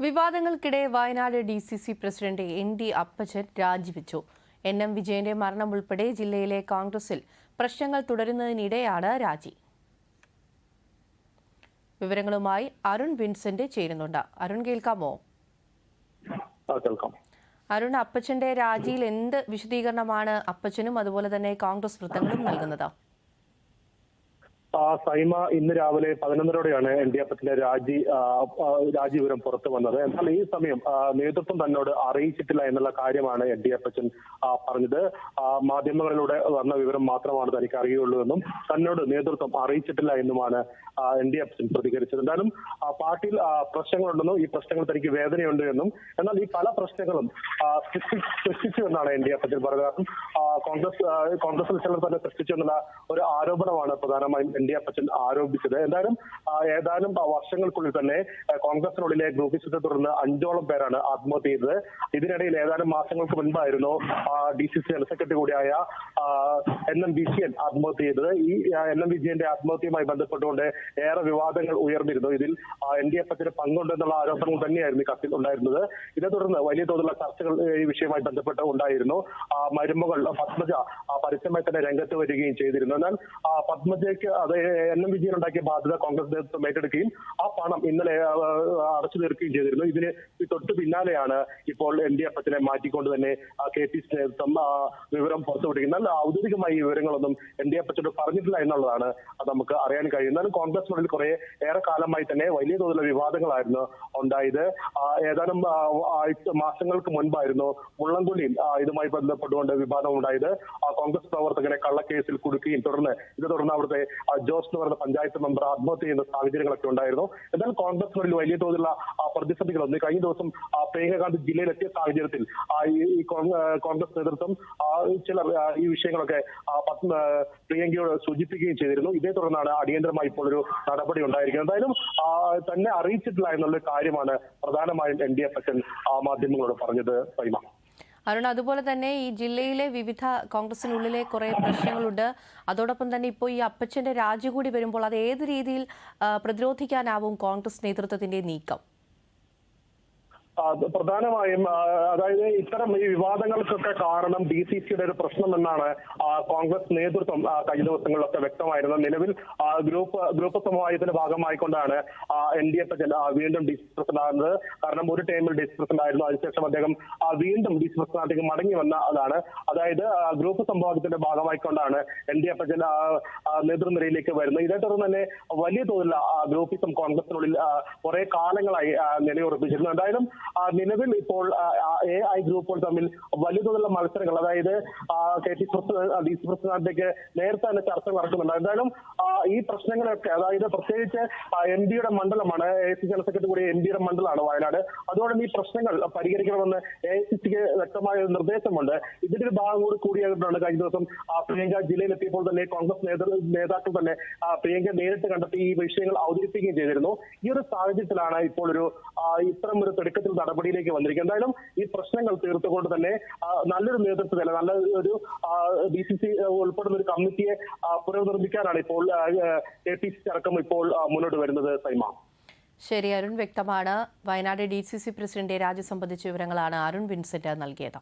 വിവാദങ്ങൾക്കിടെ Wayanad DCC president ND അപ്പച്ചൻ രാജിവെച്ചു. NM വിജയന്റെ മരണം ഉൾപ്പെടെ ജില്ലയിലെ കോൺഗ്രസിൽ പ്രശ്നങ്ങൾ തുടരുന്നതിനിടെയാണ് രാജി. വിവരങ്ങളുമായി അരുൺ വിൻസെന്റ് ചേരുന്നുണ്ട്. അരുൺ, കേൾക്കാമോ? അരുൺ, അപ്പച്ചന്റെ രാജിയിൽ എന്ത് വിശദീകരണമാണ് അപ്പച്ചനും അതുപോലെ തന്നെ കോൺഗ്രസ് വൃത്തങ്ങളും നൽകുന്നത്? സൈമ, ഇന്ന് രാവിലെ 11:30ഓടെയാണ് ND അപ്പച്ചന്റെ രാജി വിവരം പുറത്തു വന്നത്. എന്നാൽ ഈ സമയം നേതൃത്വം തന്നോട് അറിയിച്ചിട്ടില്ല എന്നുള്ള കാര്യമാണ് ND അപ്പച്ചൻ പറഞ്ഞത്. മാധ്യമങ്ങളിലൂടെ വന്ന വിവരം മാത്രമാണ് തനിക്ക് അറിയുള്ളൂ എന്നും തന്നോട് നേതൃത്വം അറിയിച്ചിട്ടില്ല എന്നുമാണ് ND അപ്പച്ചൻ പ്രതികരിച്ചത്. എന്തായാലും പാർട്ടിയിൽ പ്രശ്നങ്ങളുണ്ടെന്നും ഈ പ്രശ്നങ്ങൾ തനിക്ക് വേദനയുണ്ട് എന്നും എന്നാൽ ഈ പല പ്രശ്നങ്ങളും സൃഷ്ടിച്ചു എന്നാണ് ND അപ്പച്ചൻ പറഞ്ഞത്. കോൺഗ്രസിൽ ചിലർ തന്നെ സൃഷ്ടിച്ചു എന്നുള്ള ഒരു ആരോപണമാണ് പ്രധാനമായും ND അപ്പച്ചൻ ആരോപിച്ചത്. ഏതാനും വർഷങ്ങൾക്കുള്ളിൽ തന്നെ കോൺഗ്രസിനുള്ളിലെ ഗ്രൂപ്പിസത്തെ തുടർന്ന് 5ഓളം പേരാണ് ആത്മഹത്യ ചെയ്തത്. ഇതിനിടയിൽ ഏതാനും മാസങ്ങൾക്ക് മുൻപായിരുന്നു DCC ജനറൽ സെക്രട്ടറി കൂടിയായ NM വിജയൻ ആത്മഹത്യ ചെയ്തത്. ഈ NM വിജയന്റെ ആത്മഹത്യയുമായി ബന്ധപ്പെട്ടുകൊണ്ട് ഏറെ വിവാദങ്ങൾ ഉയർന്നിരുന്നു. ഇതിൽ ND അപ്പച്ചന് പങ്കുണ്ടെന്നുള്ള ആരോപണങ്ങൾ തന്നെയായിരുന്നു കത്തിൽ ഉണ്ടായിരുന്നത്. ഇതേ തുടർന്ന് വലിയ തോതിലുള്ള ചർച്ചകൾ ഈ വിഷയവുമായി ബന്ധപ്പെട്ട് ഉണ്ടായിരുന്നു. മരുമകൾ പത്മജ പരസ്യമായി തന്നെ രംഗത്ത് വരികയും ചെയ്തിരുന്നു. എന്നാൽ പത്മജയ്ക്ക് NM വിജയൻ ഉണ്ടാക്കിയ ബാധ്യത കോൺഗ്രസ് നേതൃത്വം ഏറ്റെടുക്കുകയും ആ പണം ഇന്നലെ അടച്ചു തീർക്കുകയും ചെയ്തിരുന്നു. ഇതിന് തൊട്ടു പിന്നാലെയാണ് ഇപ്പോൾ ND അപ്പച്ചനെ മാറ്റിക്കൊണ്ട് തന്നെ KPC നേതൃത്വം വിവരം പുറത്തുവിടുന്നത്. ഔദ്യോഗികമായി ഈ വിവരങ്ങളൊന്നും ND അപ്പച്ചനോട് പറഞ്ഞിട്ടില്ല എന്നുള്ളതാണ് നമുക്ക് അറിയാൻ കഴിയുന്നത്. കോൺഗ്രസിനുള്ളിൽ ഏറെ കാലമായി തന്നെ വലിയ തോതിലുള്ള വിവാദങ്ങളായിരുന്നു ഉണ്ടായത്. ഏതാനും മാസങ്ങൾക്ക് മുൻപായിരുന്നു മുള്ളംകൊല്ലിയിൽ ഇതുമായി ബന്ധപ്പെട്ടുകൊണ്ട് വിവാദം ഉണ്ടായത്. കോൺഗ്രസ് പ്രവർത്തകരെ കള്ളക്കേസിൽ കുടുക്കുകയും ഇതേ തുടർന്ന് അവിടുത്തെ ജോസ് എന്ന് പറയുന്ന പഞ്ചായത്ത് മെമ്പർ ആത്മഹത്യ ചെയ്യുന്ന സാഹചര്യങ്ങളൊക്കെ ഉണ്ടായിരുന്നു. എന്നാൽ കോൺഗ്രസിനുള്ളിൽ വലിയ തോതിലുള്ള പ്രതിസന്ധികളൊന്നും കഴിഞ്ഞ ദിവസം പ്രിയങ്ക ഗാന്ധി ജില്ലയിലെത്തിയ സാഹചര്യത്തിൽ ഈ കോൺഗ്രസ് നേതൃത്വം ചിലർ ഈ വിഷയങ്ങളൊക്കെ പ്രിയങ്കയോട് സൂചിപ്പിക്കുകയും ചെയ്തിരുന്നു. ഇതേ തുടർന്നാണ് അടിയന്തരമായി ഇപ്പോൾ ഒരു നടപടി ഉണ്ടായിരിക്കുന്നത്. എന്തായാലും തന്നെ അറിയിച്ചിട്ടില്ല എന്നുള്ള കാര്യമാണ് പ്രധാനമായും ND അപ്പച്ചൻ മാധ്യമങ്ങളോട് പറഞ്ഞത്. സൈമ, അരുൺ, അതുപോലെ തന്നെ ഈ ജില്ലയിലെ വിവിധ കോൺഗ്രസിനുള്ളിലെ കുറെ പ്രശ്നങ്ങളുണ്ട്. അതോടൊപ്പം തന്നെ ഇപ്പോൾ ഈ അപ്പച്ചന്റെ രാജി കൂടി വരുമ്പോൾ അത് ഏത് രീതിയിൽ പ്രതിരോധിക്കാനാവും കോൺഗ്രസ് നേതൃത്വത്തിന്റെ നീക്കം? പ്രധാനമായും അതായത് ഇത്തരം ഈ വിവാദങ്ങൾക്കൊക്കെ കാരണം DCCയുടെ ഒരു പ്രശ്നം എന്നാണ് കോൺഗ്രസ് നേതൃത്വം കഴിഞ്ഞ ദിവസങ്ങളിലൊക്കെ വ്യക്തമായിരുന്നത്. നിലവിൽ ഗ്രൂപ്പ് സമവായത്തിന്റെ ഭാഗമായിക്കൊണ്ടാണ് ND അപ്പച്ചൻ വീണ്ടും DC പ്രസിഡന്റ് ആകുന്നത്. കാരണം ഒരു ടൈമിൽ DC പ്രസിഡന്റ് ആയിരുന്നു. അതിനുശേഷം അദ്ദേഹം വീണ്ടും DC പ്രസിഡന്റിലേക്ക് മടങ്ങി വന്ന അതാണ്. അതായത് ഗ്രൂപ്പ് സംവാദത്തിന്റെ ഭാഗമായിക്കൊണ്ടാണ് ND അപ്പച്ചൻ നേതൃനിരയിലേക്ക് വരുന്നത്. ഇതേ തുടർന്ന് തന്നെ വലിയ തോതിലുള്ള ഗ്രൂപ്പിസം കോൺഗ്രസിനുള്ളിൽ കുറെ കാലങ്ങളായി നിലയുറപ്പിച്ചിരുന്നു. എന്തായാലും നിലവിൽ ഇപ്പോൾ AI ഗ്രൂപ്പുകൾ തമ്മിൽ വലിയ തോതിലുള്ള മത്സരങ്ങൾ, അതായത് DC പ്രസിഡന്റിലേക്ക് നേരത്തെ തന്നെ ചർച്ച നടക്കുന്നുണ്ട്. എന്തായാലും ഈ പ്രശ്നങ്ങളൊക്കെ, അതായത് പ്രത്യേകിച്ച് MPയുടെ മണ്ഡലമാണ്, AICC ജനറൽ സെക്രട്ടറി കൂടി MPയുടെ മണ്ഡലമാണ് വയനാട്. അതുകൊണ്ട് ഈ പ്രശ്നങ്ങൾ പരിഹരിക്കണമെന്ന് AICCക്ക് വ്യക്തമായ നിർദ്ദേശമുണ്ട്. ഇതിന്റെ ഒരു ഭാഗം കൂടിയായിട്ടാണ് കഴിഞ്ഞ ദിവസം പ്രിയങ്ക ജില്ലയിലെത്തിയപ്പോൾ തന്നെ കോൺഗ്രസ് നേതാക്കൾ തന്നെ പ്രിയങ്ക നേരിട്ട് കണ്ടെത്തി ഈ വിഷയങ്ങൾ അവതരിപ്പിക്കുകയും ചെയ്തിരുന്നു. ഈ ഒരു സാഹചര്യത്തിലാണ് ഇപ്പോൾ ഇത്തരം ഒരു തിടുക്കത്തിൽ നടപടിയിലേക്ക് വന്നിരിക്കുന്നത്. എന്തായാലും ഈ പ്രശ്നങ്ങൾ തീർത്തുകൊണ്ട് തന്നെ നല്ലൊരു നേതൃത്വത്തില് നല്ല ഒരു DCC ഉൾപ്പെടുന്ന ഒരു കമ്മിറ്റിയെ പുനർനിർമ്മിക്കാനാണ് ഇപ്പോൾ KPC അടക്കം ഇപ്പോൾ മുന്നോട്ട് വരുന്നത്. സൈമ, ശരി അരുൺ, വ്യക്തമാണ്. വയനാട് DCC പ്രസിഡന്റ് രാജി സംബന്ധിച്ച വിവരങ്ങളാണ് അരുൺ വിൻസെന്റ് നൽകിയത്.